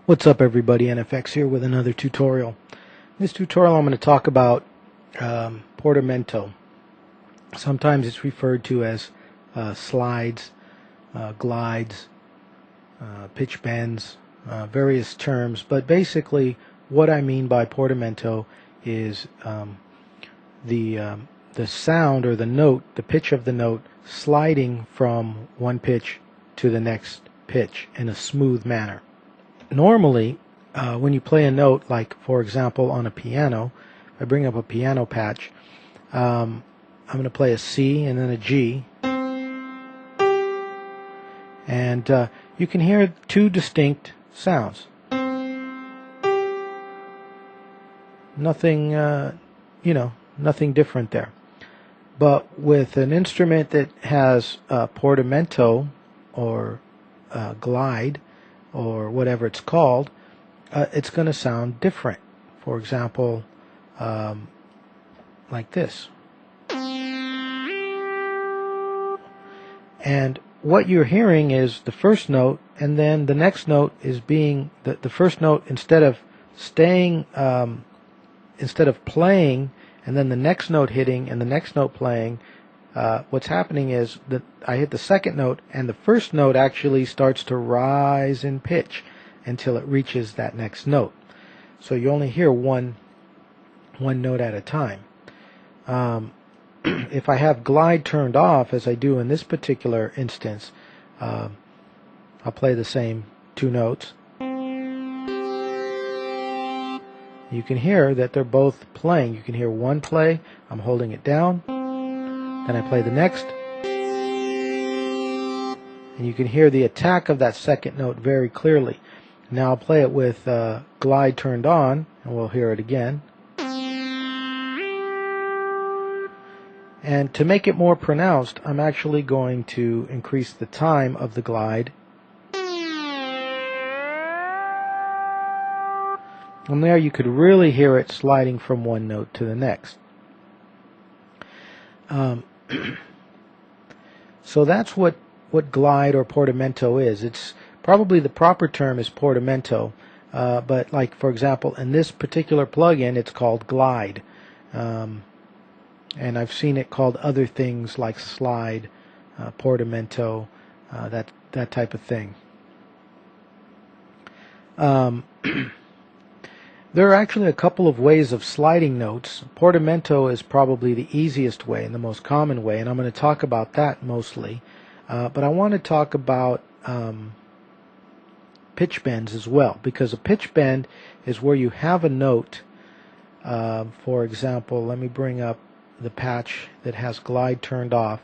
What's up everybody, NFX here with another tutorial. In this tutorial I'm going to talk about Portamento. Sometimes it's referred to as slides, glides, pitch bends, various terms, but basically what I mean by Portamento is the sound or the note, the pitch of the note sliding from one pitch to the next pitch in a smooth manner. Normally, when you play a note, like for example on a piano, if I bring up a piano patch, I'm going to play a C and then a G, and you can hear two distinct sounds. Nothing, nothing different there. But with an instrument that has portamento or glide, or whatever it's called, it's going to sound different. For example, like this. And what you're hearing is the first note, and then the next note is being the first note, instead of staying, instead of playing and then the next note hitting and the next note playing, what's happening is that I hit the second note and the first note actually starts to rise in pitch until it reaches that next note. So you only hear one note at a time. If I have glide turned off, as I do in this particular instance, I'll play the same two notes. You can hear that they're both playing. You can hear one play, I'm holding it down, then I play the next, and you can hear the attack of that second note very clearly. Now I'll play it with glide turned on, and we'll hear it again. And to make it more pronounced, I'm actually going to increase the time of the glide. And there you could really hear it sliding from one note to the next. So that's what glide or portamento is. It's probably the proper term is portamento, but like for example in this particular plugin it's called glide, and I've seen it called other things like slide, portamento, that type of thing. There are actually a couple of ways of sliding notes. Portamento is probably the easiest way and the most common way, and I'm going to talk about that mostly. But I want to talk about pitch bends as well, because a pitch bend is where you have a note. For example, let me bring up the patch that has glide turned off.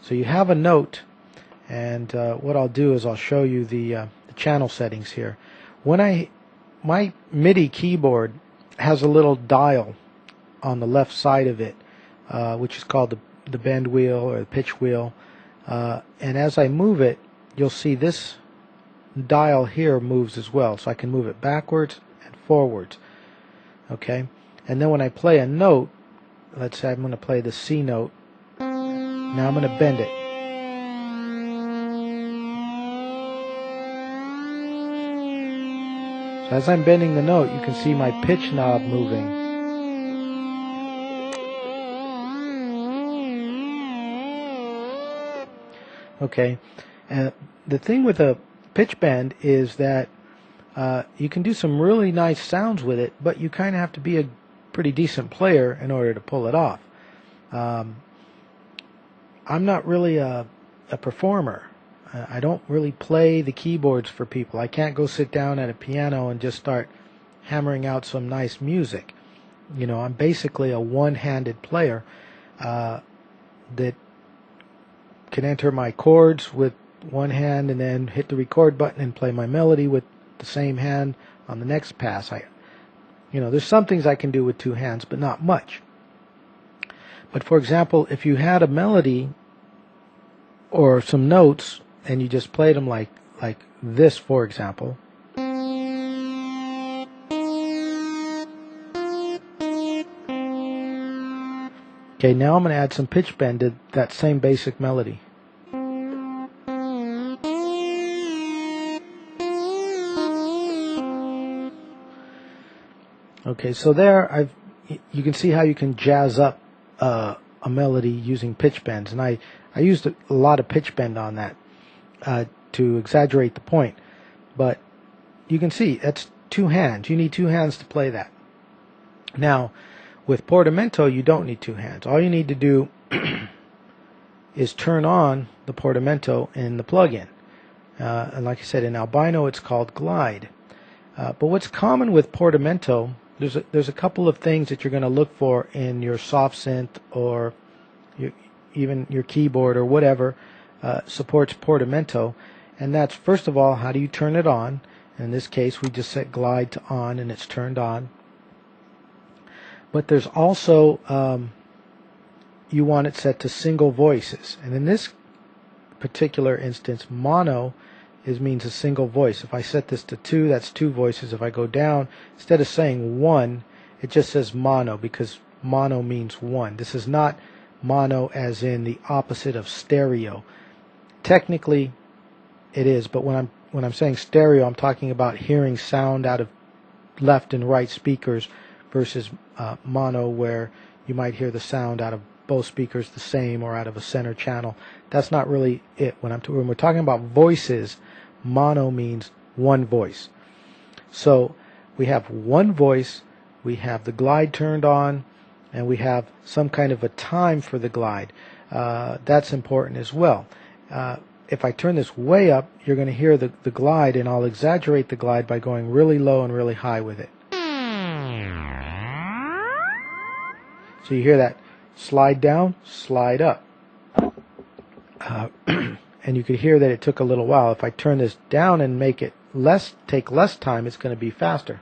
So you have a note, and what I'll do is I'll show you the channel settings here. My MIDI keyboard has a little dial on the left side of it, which is called the bend wheel or the pitch wheel. And as I move it, you'll see this dial here moves as well. So I can move it backwards and forwards. Okay? And then when I play a note, let's say I'm going to play the C note. Now I'm going to bend it. So as I'm bending the note, you can see my pitch knob moving. Okay, and the thing with a pitch bend is that you can do some really nice sounds with it, but you kind of have to be a pretty decent player in order to pull it off. I'm not really a performer. I don't really play the keyboards for people. I can't go sit down at a piano and just start hammering out some nice music. You know, I'm basically a one-handed player that can enter my chords with one hand and then hit the record button and play my melody with the same hand on the next pass. There's some things I can do with two hands, but not much. But for example, if you had a melody or some notes and you just played them like this, for example. Okay, now I'm going to add some pitch bend to that same basic melody. Okay, so there you can see how you can jazz up a melody using pitch bends, and I used a lot of pitch bend on that to exaggerate the point. But you can see that's two hands. You need two hands to play that. Now, with Portamento, you don't need two hands. All you need to do is turn on the Portamento in the plugin. And like I said, in Albino, it's called Glide. But what's common with Portamento, there's a couple of things that you're going to look for in your soft synth or even your keyboard or whatever supports Portamento. And that's, first of all, how do you turn it on? In this case, we just set Glide to on and it's turned on. But there's also, you want it set to single voices. And in this particular instance, mono means a single voice. If I set this to 2, that's 2 voices. If I go down, instead of saying 1, it just says mono, because mono means 1. This is not mono as in the opposite of stereo. Technically, it is, but when I'm saying stereo, I'm talking about hearing sound out of left and right speakers versus mono, where you might hear the sound out of both speakers the same or out of a center channel. That's not really it. When we're talking about voices, mono means one voice. So we have one voice, we have the glide turned on, and we have some kind of a time for the glide. That's important as well. If I turn this way up, you're going to hear the glide, and I'll exaggerate the glide by going really low and really high with it. So you hear that slide down, slide up. And you could hear that it took a little while. If I turn this down and make it take less time, it's going to be faster.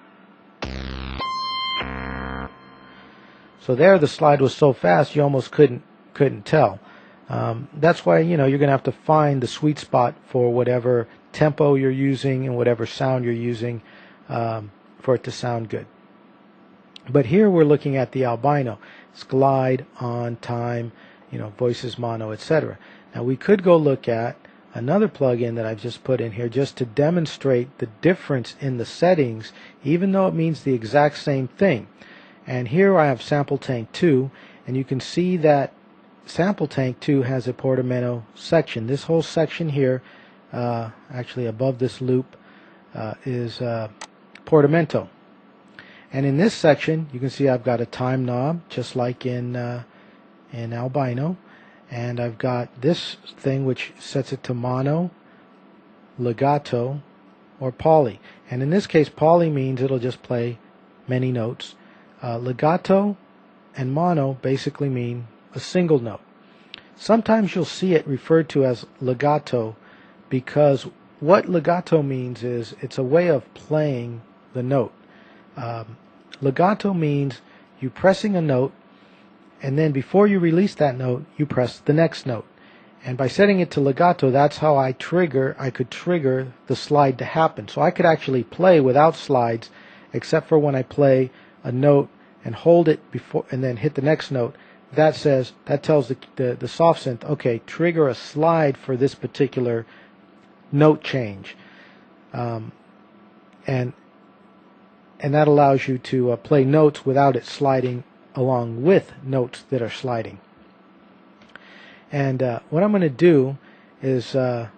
So there, the slide was so fast you almost couldn't tell. That's why you're going to have to find the sweet spot for whatever tempo you're using and whatever sound you're using for it to sound good. But here we're looking at the albino. It's glide, on, time, voices, mono, etc. Now we could go look at another plugin that I've just put in here just to demonstrate the difference in the settings, even though it means the exact same thing. And here I have Sample Tank 2, and you can see that Sample Tank 2 has a Portamento section. This whole section here, actually above this loop, is Portamento. And in this section, you can see I've got a time knob, just like in Albino. And I've got this thing which sets it to mono, legato, or poly. And in this case, poly means it'll just play many notes. Legato and mono basically mean a single note. Sometimes you'll see it referred to as legato, because what legato means is it's a way of playing the note. Legato means you pressing a note, and then before you release that note, you press the next note. And by setting it to legato, that's how I could trigger the slide to happen. So I could actually play without slides, except for when I play a note and hold it before and then hit the next note. That tells the soft synth, okay, trigger a slide for this particular note change. And that allows you to play notes without it sliding along with notes that are sliding. And what I'm going to do is I'm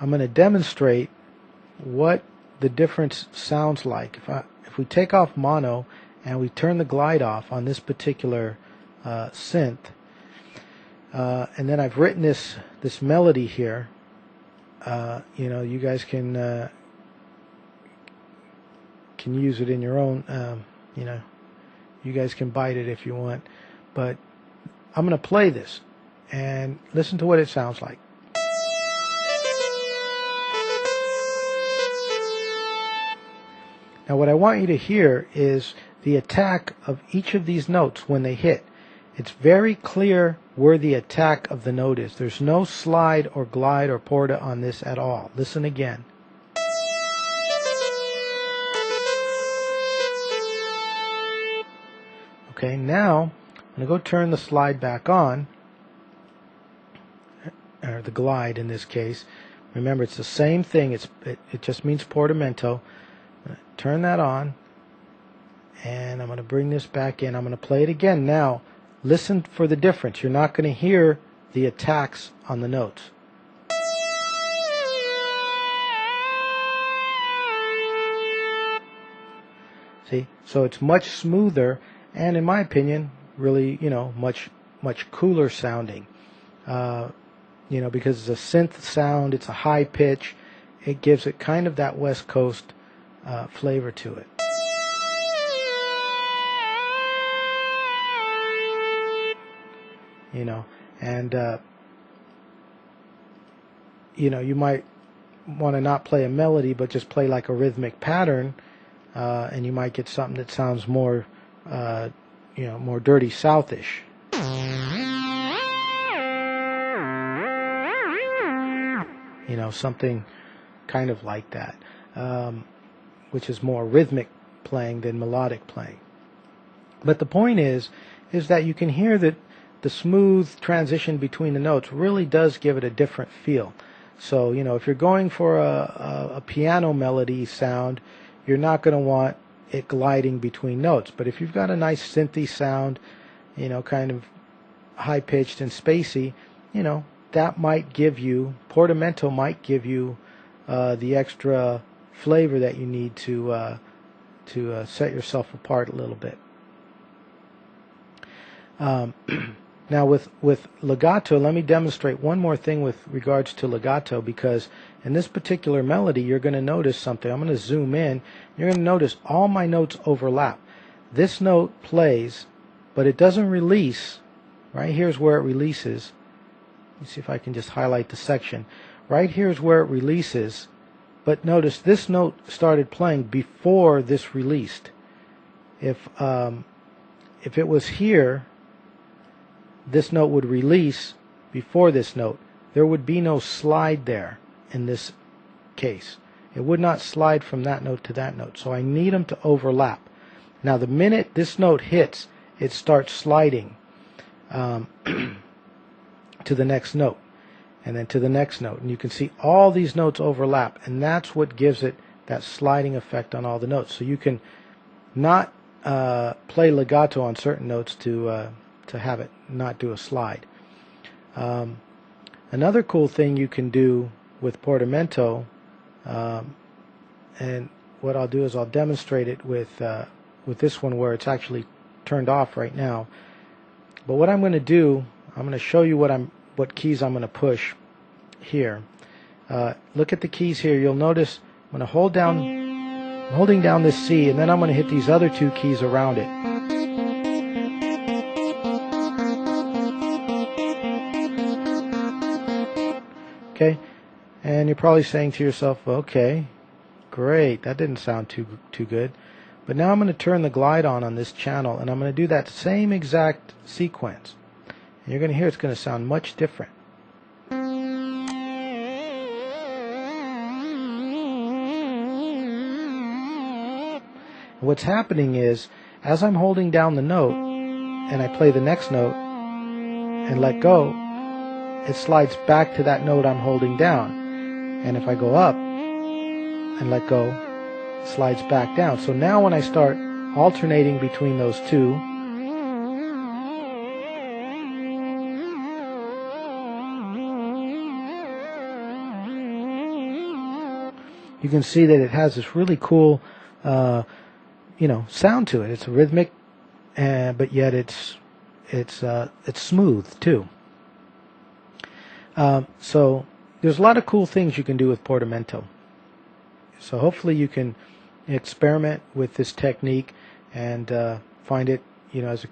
going to demonstrate what the difference sounds like. If we take off mono and we turn the glide off on this particular synth, and then I've written this melody here. You guys can use it in your own. You guys can bite it if you want, but I'm going to play this and listen to what it sounds like. Now what I want you to hear is the attack of each of these notes when they hit. It's very clear where the attack of the note is. There's no slide or glide or porta on this at all. Listen again. Okay, now I'm going to go turn the slide back on, or the glide in this case. Remember, it's the same thing. It just means Portamento. Turn that on, And I'm going to bring this back in. I'm going to play it again. Now, listen for the difference. You're not going to hear the attacks on the notes. See? So it's much smoother, and in my opinion, really, much cooler sounding. Because it's a synth sound, it's a high pitch. It gives it kind of that West Coast flavor to it. And you might want to not play a melody, but just play like a rhythmic pattern, and you might get something that sounds more, more dirty Southish. Something kind of like that, which is more rhythmic playing than melodic playing. But the point is that you can hear that the smooth transition between the notes really does give it a different feel. So, if you're going for a piano melody sound, you're not going to want it gliding between notes. But if you've got a nice synthy sound, kind of high-pitched and spacey, that might give you, Portamento might give you the extra flavor that you need to set yourself apart a little bit. Now with legato, let me demonstrate one more thing with regards to legato, because in this particular melody you're going to notice something. I'm going to zoom in. You're going to notice all my notes overlap. This note plays, but it doesn't release. Right here's where it releases. Let me see if I can just highlight the section. Right here's where it releases, but notice this note started playing before this released. If it was here, this note would release before this note. There would be no slide there in this case. It would not slide from that note to that note. So I need them to overlap. Now the minute this note hits, it starts sliding to the next note, and then to the next note. And you can see all these notes overlap, and that's what gives it that sliding effect on all the notes. So you can not play legato on certain notes to have it not do a slide. Another cool thing you can do with Portamento, and what I'll do is I'll demonstrate it with this one where it's actually turned off right now. But what I'm going to do, I'm going to show you what keys I'm going to push here. Look at the keys here. You'll notice I'm going to I'm holding down this C, and then I'm going to hit these other two keys around it. Okay, and you're probably saying to yourself, okay, great, that didn't sound too good. But now I'm going to turn the glide on this channel, and I'm going to do that same exact sequence. And you're going to hear it's going to sound much different. What's happening is, as I'm holding down the note, and I play the next note, and let go, it slides back to that note I'm holding down. And if I go up and let go, it slides back down. So now when I start alternating between those two, you can see that it has this really cool sound to it. It's rhythmic, but yet it's smooth too. So there's a lot of cool things you can do with Portamento. So hopefully you can experiment with this technique and find it, as a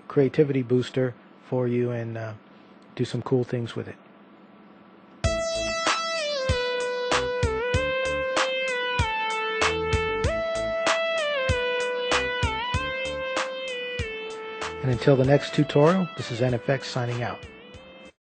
creativity booster for you, and do some cool things with it. And until the next tutorial, this is NFX signing out.